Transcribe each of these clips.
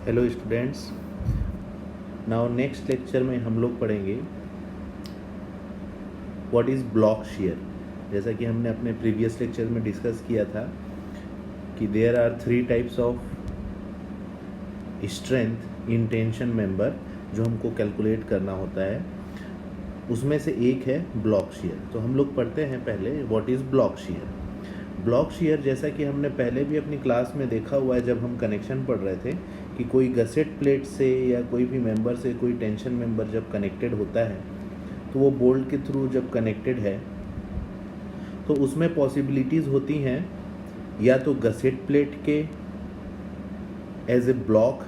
Hello students, now next lecture में हम लोग पढ़ेंगे व्हाट इज़ ब्लॉक शेयर। जैसा कि हमने अपने प्रीवियस लेक्चर में डिस्कस किया था कि there are 3 types of strength in tension member जो हमको कैलकुलेट करना होता है। उसमें से एक है ब्लॉक शेयर। तो हम लोग पढ़ते हैं पहले what is block share. Block share जैसा कि हमने पहले भी अपनी क्लास में देखा हुआ है जब हम कनेक्शन पढ़ रहे थे कि कोई गसेट प्लेट से या कोई भी मेंबर से कोई टेंशन मेंबर जब कनेक्टेड होता है तो वो बोल्ट के थ्रू जब कनेक्टेड है तो उसमें पॉसिबिलिटीज़ होती हैं या तो गसेट प्लेट के एज ए ब्लॉक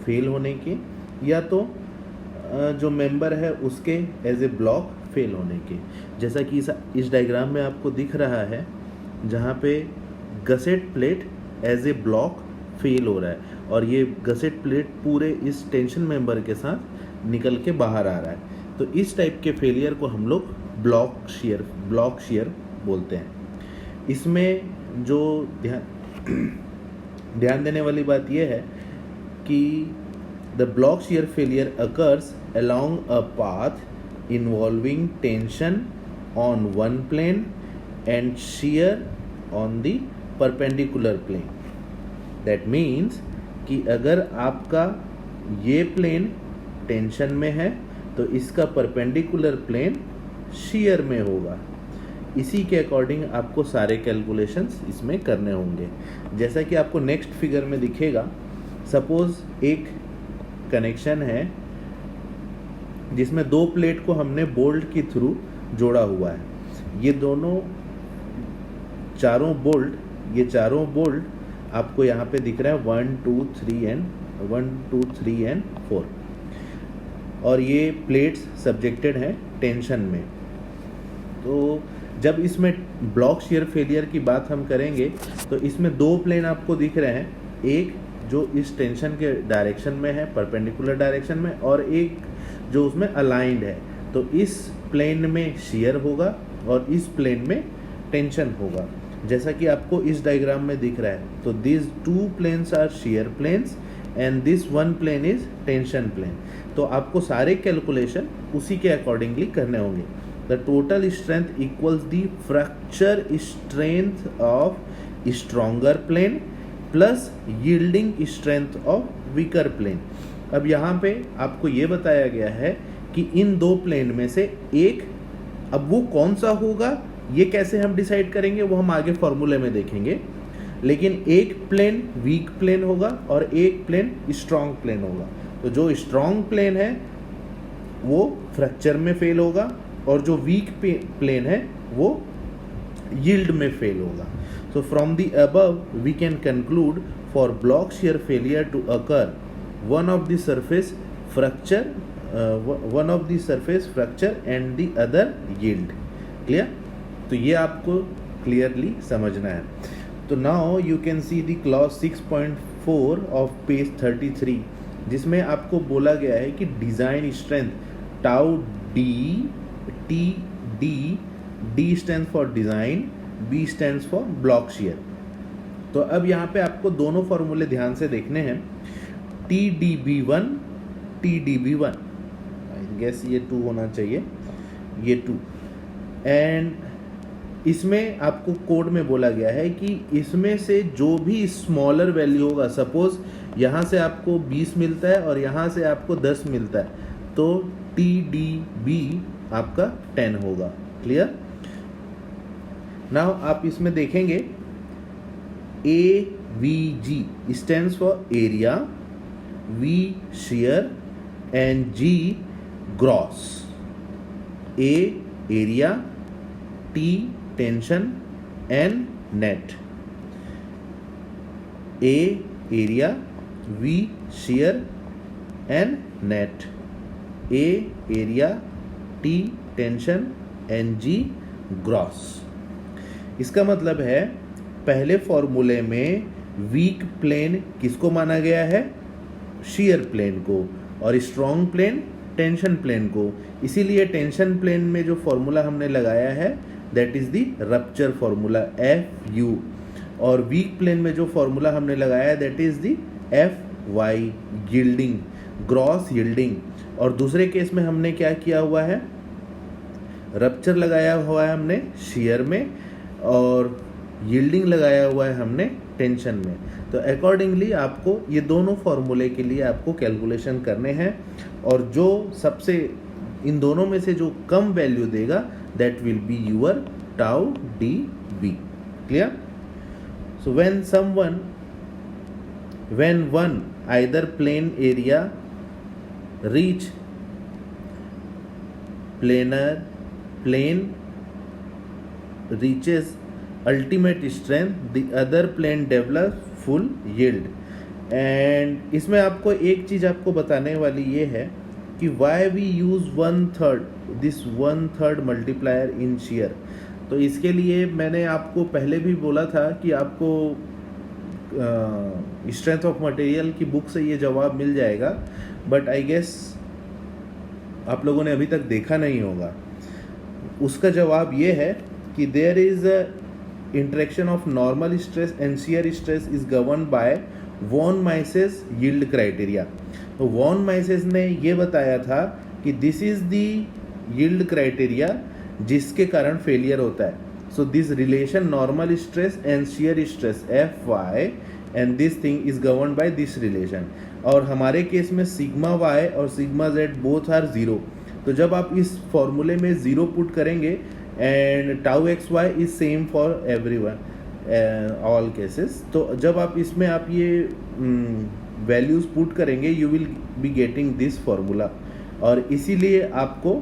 फेल होने के या तो जो मेंबर है उसके एज ए ब्लॉक फेल होने के। जैसा कि इस डायग्राम में आपको दिख रहा है जहाँ पे gusset plate as a block fail हो रहा है और ये गसेट प्लेट पूरे इस टेंशन मेंबर के साथ निकल के बाहर आ रहा है। तो इस टाइप के फेलियर को हम लोग ब्लॉक शेयर बोलते हैं। इसमें जो ध्यान देने वाली बात यह है कि the block share failure occurs along a path involving tension on one plane and shear on the perpendicular plane. That means कि अगर आपका ये प्लेन टेंशन में है तो इसका परपेंडिकुलर प्लेन shear में होगा। इसी के अकॉर्डिंग आपको सारे कैलकुलेशंस इसमें करने होंगे। जैसा कि आपको नेक्स्ट फिगर में दिखेगा, सपोज एक कनेक्शन है जिसमें 2 प्लेट को हमने बोल्ट के थ्रू जोड़ा हुआ है। ये चारों बोल्ट आपको यहाँ पे दिख रहा है 1 2 3 एंड 4 और ये प्लेट्स सब्जेक्टेड हैं टेंशन में। तो जब इसमें ब्लॉक शेयर फेलियर की बात हम करेंगे तो इसमें 2 प्लेन आपको दिख रहे हैं, एक जो इस टेंशन के डायरेक्शन में है परपेंडिकुलर डायरेक्शन में और एक जो उसमें अलाइंड है। तो इस प्लेन में शेयर होगा और इस प्लेन में टेंशन होगा जैसा कि आपको इस डायग्राम में दिख रहा है। तो this 2 planes are shear planes and this 1 plane is tension plane. तो आपको सारे कैलकुलेशन उसी के अकॉर्डिंगली करने होंगे। The total strength equals the fracture strength of stronger plane plus yielding strength of weaker plane. अब यहाँ पे आपको ये बताया गया है कि इन 2 प्लेन में से एक, अब वो कौन सा होगा ये कैसे हम डिसाइड करेंगे वो हम आगे फॉर्मूले में देखेंगे, लेकिन एक प्लेन वीक प्लेन होगा और एक प्लेन स्ट्रॉन्ग प्लेन होगा। तो जो स्ट्रॉन्ग प्लेन है वो फ्रैक्चर में फेल होगा और जो वीक प्लेन है वो यील्ड में फेल होगा। So from the above we can conclude for block shear failure to occur one of the surface fracture and the other yield. Clear? तो ये आपको क्लियरली समझना है। तो now you can see the clause 6.4 of page 33 जिसमें आपको बोला गया है कि design strength tau D stand for design, B stands for block shear। तो अब यहाँ पे आपको दोनों फॉर्मूले ध्यान से देखने हैं, TDB1 आई गेस ये 2 होना चाहिए, ये 2 एंड इसमें आपको कोड में बोला गया है कि इसमें से जो भी स्मॉलर वैल्यू होगा, सपोज यहाँ से आपको 20 मिलता है और यहाँ से आपको 10 मिलता है तो TDB आपका 10 होगा। क्लियर? नाउ आप इसमें देखेंगे AVG stands for area, V shear and G gross। A area, T tension and net। A area, V shear and net। A area, T tension and G gross। इसका मतलब है पहले फॉर्मूले में वीक प्लेन किसको माना गया है? शेयर प्लेन को, और स्ट्रॉन्ग प्लेन टेंशन प्लेन को। इसीलिए टेंशन प्लेन में जो फॉर्मूला हमने लगाया है that is the rupture formula FU, और वीक प्लेन में जो फॉर्मूला हमने लगाया है that is the Y yielding, gross yielding, और दूसरे केस में हमने क्या किया हुआ है, रप्चर लगाया हुआ है हमने शियर में, और यील्डिंग लगाया हुआ है हमने टेंशन में। तो अकॉर्डिंगली आपको ये दोनों फॉर्मूले के लिए आपको कैलकुलेशन करने हैं, और जो सबसे इन दोनों में से जो कम वैल्यू देगा that will be your tau D B. Clear? So when one either plane area reach plane reaches ultimate strength, the other plane develops full yield। And इसमें आपको एक चीज़ आपको बताने वाली ये है कि why we use 1/3 this 1/3 multiplier in shear. तो इसके लिए मैंने आपको पहले भी बोला था कि आपको स्ट्रेंथ ऑफ मटेरियल की बुक से ये जवाब मिल जाएगा, बट आई गेस आप लोगों ने अभी तक देखा नहीं होगा। उसका जवाब ये है कि there is a interaction of normal stress and shear stress is govern by von Mises yield criteria. तो वॉन माइसेस ने ये बताया था कि this is the yield criteria जिसके कारण फेलियर होता है। So this relation normal stress and shear stress F Y and this thing is govern by this relation. और हमारे केस में सिग्मा वाई और sigma Z both are zero. तो जब आप इस फॉर्मूले में जीरो पुट करेंगे and tau X Y is same for everyone all cases, तो जब आप इसमें आप ये वैल्यूज पुट करेंगे you will be getting this formula. और इसीलिए आपको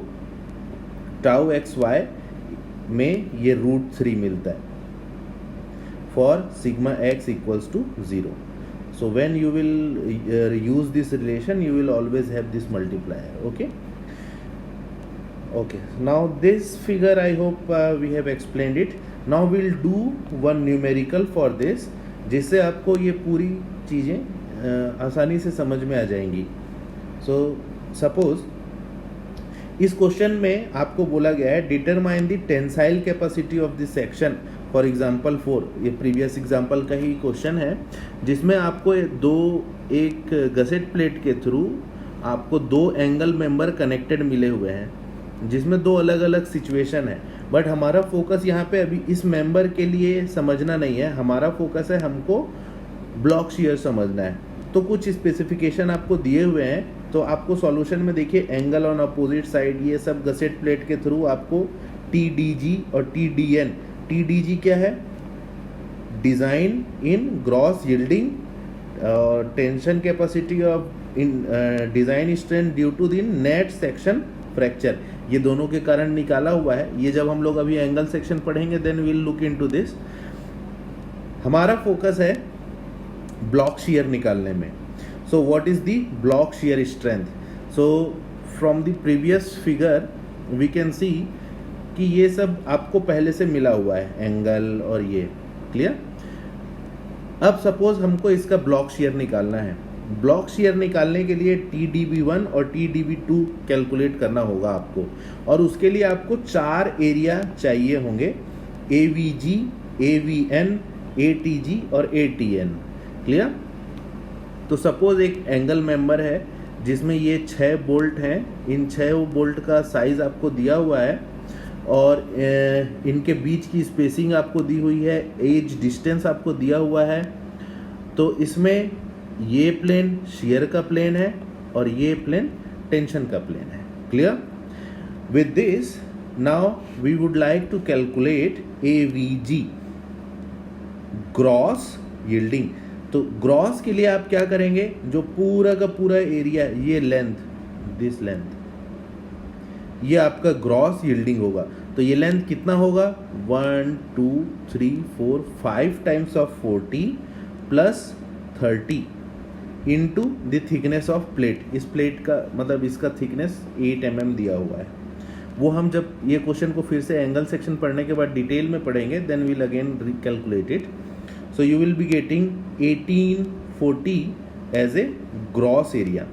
टाउ एक्स वाई में ये √3 मिलता है for sigma X equals to 0। So when you will use this relation, you will always have this multiplier. Okay, now this figure I hope we have explained it. Now we'll do one numerical for this, जिससे आपको ये पूरी चीज़ें आसानी से समझ में आ जाएंगी। So suppose इस क्वेश्चन में आपको बोला गया है determine the tensile capacity of this section for example 4। ये प्रीवियस एग्जाम्पल का ही क्वेश्चन है जिसमें आपको एक गसेट प्लेट के थ्रू आपको 2 एंगल मेंबर कनेक्टेड मिले हुए हैं जिसमें 2 अलग अलग सिचुएशन है। बट हमारा फोकस यहाँ पे अभी इस मेंबर के लिए समझना नहीं है, हमारा फोकस है हमको ब्लॉक शियर समझना है। तो कुछ स्पेसिफिकेशन आपको दिए हुए हैं, तो आपको सॉल्यूशन में देखिए एंगल ऑन अपोजिट साइड, ये सब गसेट प्लेट के थ्रू आपको TDG और TDN। TDG क्या है? Design in gross yielding tension capacity of in design strength due to the net section fracture, ये दोनों के कारण निकाला हुआ है। ये जब हम लोग अभी एंगल सेक्शन पढ़ेंगे then will look into this. हमारा फोकस है ब्लॉक शियर निकालने में। So what is the block shear strength? So from the previous figure we can see कि ये सब आपको पहले से मिला हुआ है, एंगल और ये। क्लियर? अब सपोज हमको इसका ब्लॉक शियर निकालना है। ब्लॉक शियर निकालने के लिए TDB1 और TDB2 कैलकुलेट करना होगा आपको, और उसके लिए आपको 4 एरिया चाहिए होंगे, AVG, AVN, ATG और ATN। क्लियर? तो सपोज एक एंगल मेंबर है जिसमें ये 6 बोल्ट हैं, इन 6 बोल्ट का साइज आपको दिया हुआ है और इनके बीच की स्पेसिंग आपको दी हुई है, एज डिस्टेंस आपको दिया हुआ है। तो इसमें ये प्लेन शियर का प्लेन है और ये प्लेन टेंशन का प्लेन है। Clear? With this now we would like to calculate AVG, gross yielding. तो ग्रॉस के लिए आप क्या करेंगे, जो पूरा का पूरा एरिया, ये लेंथ, दिस लेंथ, ये आपका ग्रॉस यील्डिंग होगा। तो ये लेंथ कितना होगा? 1 2 3 4 5 times of 40 plus 30 into the thickness of plate. इस प्लेट का मतलब इसका थिकनेस 8 mm दिया हुआ है। वो हम जब ये क्वेश्चन को फिर से एंगल सेक्शन पढ़ने के बाद डिटेल में पढ़ेंगे then will again recalculate it. So you will be getting 1840 as a gross area.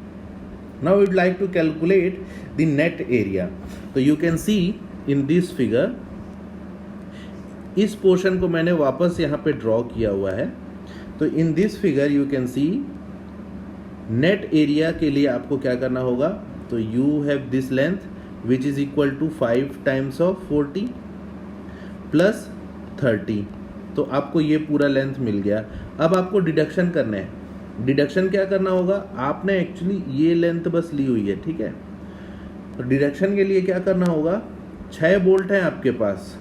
Now we would like to calculate the net area. तो you can see in this figure, इस portion को मैंने वापस यहाँ पे draw किया हुआ है। तो in this figure you can see net area के लिए आपको क्या करना होगा, तो you have this length which is equal to 5 times of 40 plus 30, तो आपको ये पूरा लेंथ मिल गया। अब आपको डिडक्शन करना है। डिडक्शन क्या करना होगा, आपने एक्चुअली ये लेंथ बस ली हुई है, ठीक है। तो डिडक्शन के लिए क्या करना होगा, 6 बोल्ट हैं आपके पास,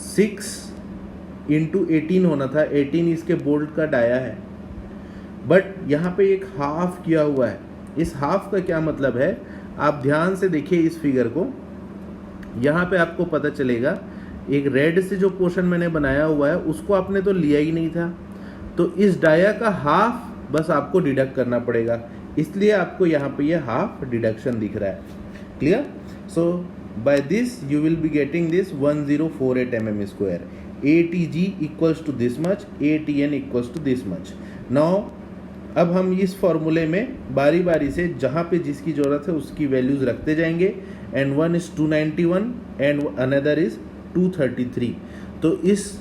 6 इंटू 18 होना था, 18 इसके बोल्ट का डाया है, बट यहाँ पे एक हाफ किया हुआ है। इस हाफ का क्या मतलब है, आप ध्यान से देखिए इस फिगर को, यहाँ पे आपको पता चलेगा एक रेड से जो पोर्शन मैंने बनाया हुआ है उसको आपने तो लिया ही नहीं था, तो इस डाया का हाफ बस आपको डिडक्ट करना पड़ेगा, इसलिए आपको यहाँ पे ये हाफ डिडक्शन दिख रहा है। Clear? So by this you will be getting this 1048 mm square, ATG equals to this much, ATN equals to this much. Now अब हम इस फॉर्मूले में बारी बारी से जहाँ पे जिसकी ज़रूरत है उसकी वैल्यूज़ रखते जाएंगे, and one is 291 and another is 233। तो इस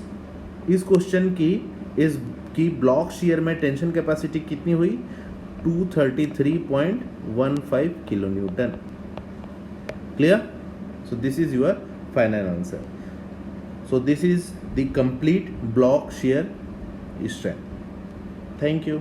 क्वेश्चन की ब्लॉक शियर में टेंशन कैपेसिटी कितनी हुई, 233.15 kilo Newton. Clear? So this is your final answer. So this is the complete block shear strength. Thank you.